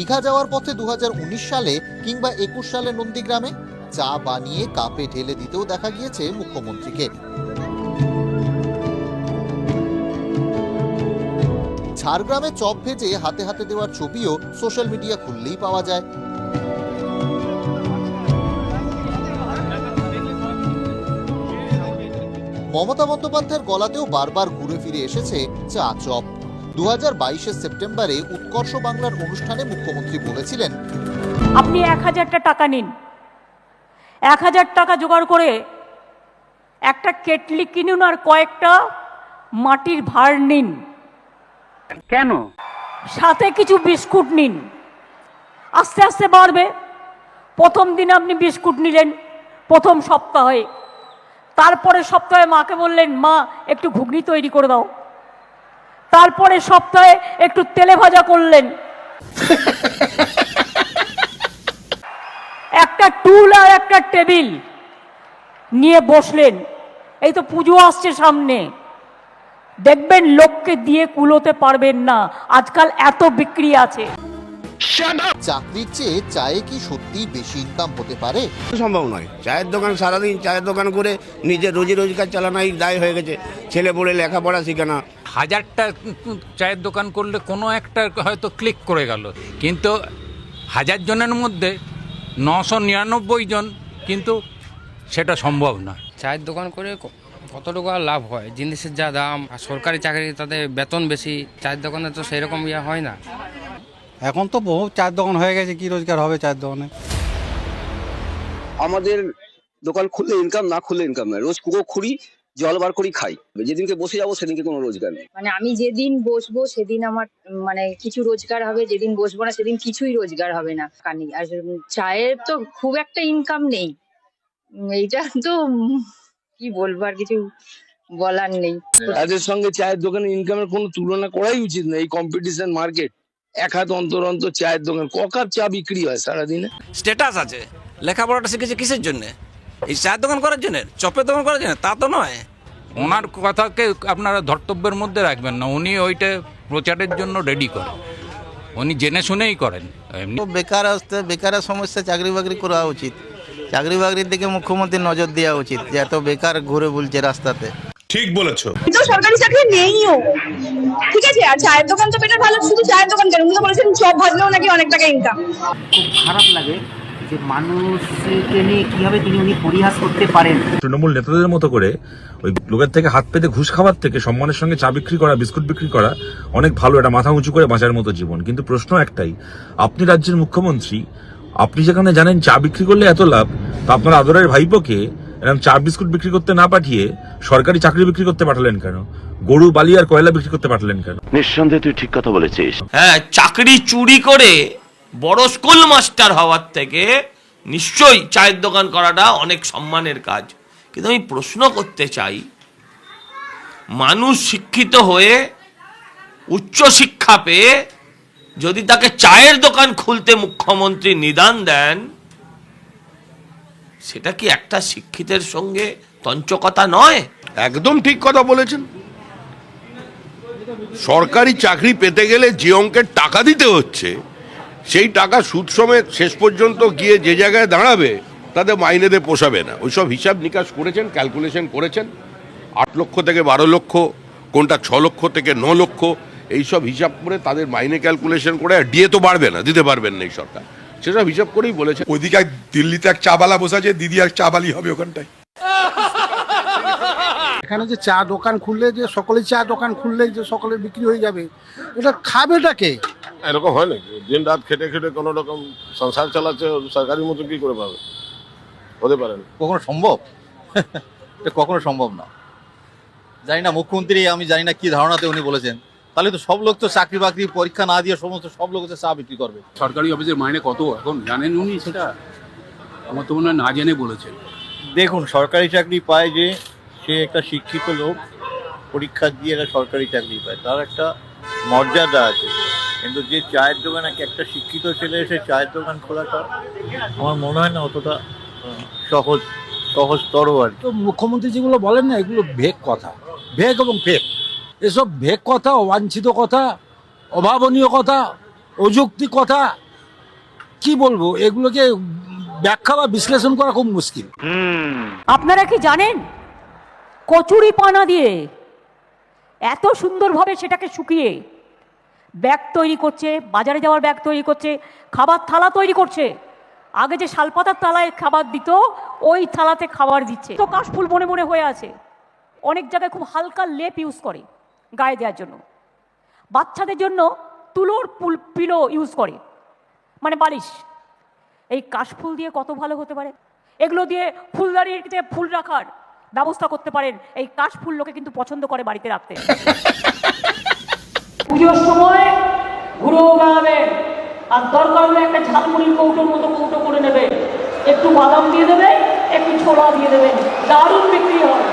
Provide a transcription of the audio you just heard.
দীঘা যাওয়ার পথে 2019 সালে কিংবা 21 সালে নন্দীগ্রামে চা বানিয়ে কাপে ঢেলে দিতেও দেখা গিয়েছে মুখ্যমন্ত্রীকে। ঝাড়গ্রামে চপ ভেজে হাতে হাতে দেওয়ার ছবিও সোশ্যাল মিডিয়া খুললেই পাওয়া যায়। মমতা বন্দ্যোপাধ্যায়ের গলাতেও বারবার ঘুরে ফিরে এসেছে চা চপ। 2022 সেপ্টেম্বরে উৎকর্ষ বাংলার অনুষ্ঠানে মুখ্যমন্ত্রী বলেছিলেন, আপনি 1000টা টাকা নিন, 1000 টাকা জোগাড় করে একটা কেটলি কিনুন আর কয়েকটা মাটির ভাঁড় নিন, কেন সাথে কিছু বিস্কুট নিন, আস্তে আস্তে বাড়বে। প্রথম দিন আপনি বিস্কুট নিলেন প্রথম সপ্তাহে, তারপরে সপ্তাহে মাকে বললেন মা একটু ঘুগনি তৈরি করে দাও, তারপরে সপ্তাহে একটু তেলে ভাজা করলেন, একটা টুল আর একটা টেবিল নিয়ে বসলেন। এই তো পুজো আসছে সামনে, দেখবেন লোককে দিয়ে কুলোতে পারবেন না, আজকাল এত বিক্রি আছে। চাকরির চেয়ে চায়ে কি সত্যি বেশি ইনকাম হতে পারে? সম্ভব নয়। চায়ের দোকান, সারাদিন চায়ের দোকান করে নিজের রোজি রোজগার চালানোই দায় হয়ে গেছে। ছেলে পড়ে লেখাপড়া শেখানো। 1000টা চায়ের দোকান করলে কোনো একটা হয়তো ক্লিক করে গেল, কিন্তু 1000 জনের মধ্যে 999 জন কিন্তু সেটা সম্ভব না। চায়ের দোকান করে কতটুকু আর লাভ হয়? জিনিসের যা দাম, আর সরকারি চাকরি তাদের বেতন বেশি, চায়ের দোকানে তো সেরকম ইয়ে হয় না। এখন তো বহু চায়ের দোকান হয়ে গেছে, কি রোজগার হবে চায়ের দোকানে? আমাদের দোকান খুললে ইনকাম, না খুললে ইনকাম নাই। রোজ কুকো খুঁড়ি, জল বার করি, খাই। যেদিনকে বসে যাবো সেদিনকে কোনো রোজগার নেই। মানে আমি যেদিন বসবো সেদিন আমার মানে কিছু রোজগার হবে, যেদিন বসবো না সেদিন কিছুই রোজগার হবে না। কানি আর চায়ের তো খুব একটা ইনকাম নেই, এইটা তো কি বলবো, আর কিছু বলার নেই। এদের সঙ্গে চায়ের দোকানে ইনকামের কোনো তুলনা করাই উচিত না। এই কম্পিটিশন মার্কেট, এক হাত অন্তর অন্তর চায়ের দোকান, ক কাপ চা বিক্রি হয় সারাদিনে। স্ট্যাটাস আছে, লেখাপড়াটা শিখেছে কিসের জন্য? এই চায়ের দোকান করার জন্য, চপের দোকান করার জন্য? তা তো নয়। ওনার কথাকে আপনারা ধর্তব্যের মধ্যে রাখবেন না, উনি ওইটা প্রচারের জন্য রেডি করেন, উনি জেনে শুনেই করেন। এমনি বেকার আসতে, বেকারের সমস্যা, চাকরি বাকরি করা উচিত। চাকরি বাকরির দিকে মুখ্যমন্ত্রীর নজর দেওয়া উচিত, যে এত বেকার ঘুরে বুলছে রাস্তাতে। ঠিক বলেছো। কিন্তু সরকারি চাকরি নেইও, ঠিক আছে। আর চায়ের দোকান তো বেটার, ভালো। শুধু চায়ের দোকান কেন, উনি তো বলেছেন চপ ভাজলেও নাকি অনেক টাকা ইনকাম। খুব খারাপ লাগে যে মানুষকে নিয়ে কিভাবে উনি পরিহাস করতে পারেন। তৃণমূল নেতাদের মতো করে ওই লোকের থেকে হাত পেতে ঘুষ খাওয়ার থেকে সম্মানের সঙ্গে চা বিক্রি করা, বিস্কুট বিক্রি করা অনেক ভালো, এটা মাথা উঁচু করে বাঁচার মতো জীবন। কিন্তু প্রশ্ন একটাই, আপনি রাজ্যের মুখ্যমন্ত্রী, আপনি যেখানে জানেন চা বিক্রি করলে এত লাভ, তা আপনার আদরের ভাইপোকে এরকম চা বিস্কুট বিক্রি করতে না পাঠিয়ে সরকারি চাকরি বিক্রি করতে পাঠালেন কেন? গরু, বালি আর কয়লা বিক্রি করতে পাঠালেন কেন? নিঃসন্দেহে তুই ঠিক কথা বলেছিস। হ্যাঁ, চাকরি চুরি করে বড় স্কুল মাস্টার হওয়ার থেকে নিশ্চয়ই চায়ের দোকান করাটা অনেক সম্মানের কাজ। কিন্তু আমি প্রশ্ন করতে চাই, মানুষ শিক্ষিত হয়ে উচ্চ শিক্ষা পেয়ে যদি তাকে চায়ের দোকান খুলতে মুখ্যমন্ত্রী নিদান দেন, সেটা কি একটা শিক্ষিতের সঙ্গে তঞ্চকতা নয়? একদম ঠিক কথা বলেছেন। সরকারি চাকরি পেতে গেলে যে অঙ্কের টাকা দিতে হচ্ছে, সেই টাকা সুদ সমেত শেষ পর্যন্ত গিয়ে যে জায়গায় দাঁড়াবে তাদের মাইনেতে পোষাবে না। ওইসব হিসাব নিকাশ করেছেন, ক্যালকুলেশন করেছেন। 8 লক্ষ থেকে 12 লক্ষ, কোনটা 6 লক্ষ থেকে 9 লক্ষ, এইসব হিসাব করে তাদের মাইনে ক্যালকুলেশন করে ডিএ তো বাড়বে না, দিতে পারবেন না এই সরকার, সেসব হিসাব করেই বলেছে। ওইদিকে দিল্লিতে এক চাবালা বসা, যে দিদি এক চাবালি হবে ওখানটায়। এখানে যে চা দোকান খুললে, যে সকলে চা দোকান খুললে যে সকলে বিক্রি হয়ে যাবে, এটা খাবেটা কে? এরকম হয় নাকি? দিন রাত খেটে খেটে কোনো রকম সংসার চালাচ্ছে, সরকারি মতো কি করে পাবে? হতে পারে না। কখনো সম্ভব? এটা কখনো সম্ভব না। জানি না মুখ্যমন্ত্রী, আমি জানি না কি ধারণাতে উনি বলেছেন। তাহলে তো সব লোক তো চাকরি বাকরি পরীক্ষা না দিয়ে সমস্ত সব লোক চা বিক্রি করবে। সরকারি অফিসের মাইনে কত এখন জানেন উনি? সেটা আমার তো মনে হয় না জেনে বলেছেন। দেখুন, সরকারি চাকরি পায় যে সে একটা শিক্ষিত লোক, পরীক্ষা দিয়ে একটা সরকারি চাকরি পায়, তার একটা মর্যাদা আছে। কিন্তু যে চায়ের দোকান, একটা শিক্ষিত ছেলে এসে চায়ের দোকান খোলাটা আমার মনে হয় না অতটা সহজতর আর কি। তো মুখ্যমন্ত্রী যেগুলো বলেন না, এগুলো ভেগ কথা, ভেগ এবং ফেক। এসব ভেগ কথা, অবাঞ্ছিত কথা, অভাবনীয় কথা, অযৌক্তিক কথা, কি বলবো, এগুলোকে ব্যাখ্যা বা বিশ্লেষণ করা খুব মুশকিল। আপনারা কি জানেন কচুরি পানা দিয়ে এত সুন্দরভাবে সেটাকে শুকিয়ে ব্যাগ তৈরি করছে, বাজারে যাওয়ার ব্যাগ তৈরি করছে, খাবার থালা তৈরি করছে। আগে যে শালপাতার থালায় খাবার দিত, ওই থালাতে খাবার দিচ্ছে। তো কাশফুল বনে বনে হয়ে আছে। অনেক জায়গায় খুব হালকা লেপ ইউজ করে গায়ে দেওয়ার জন্য। বাচ্চাদের জন্য তুলোর পিলো ইউজ করে, মানে বালিশ। এই কাশফুল দিয়ে কত ভালো হতে পারে। এগুলো দিয়ে ফুলদানিতে ফুল রাখার ব্যবস্থা করতে পারেন। এই কাশফুল লোকে কিন্তু পছন্দ করে বাড়িতে রাখতে। পুজোর সময় ঘুরেও বেড়াবে, আর দরকার হলে একটা ঝালমুড়ির কৌটোর মতো কৌটো করে নেবে, একটু বাদাম দিয়ে দেবে, একটু ছোলা দিয়ে দেবেন, দারুণ বিক্রি হয়।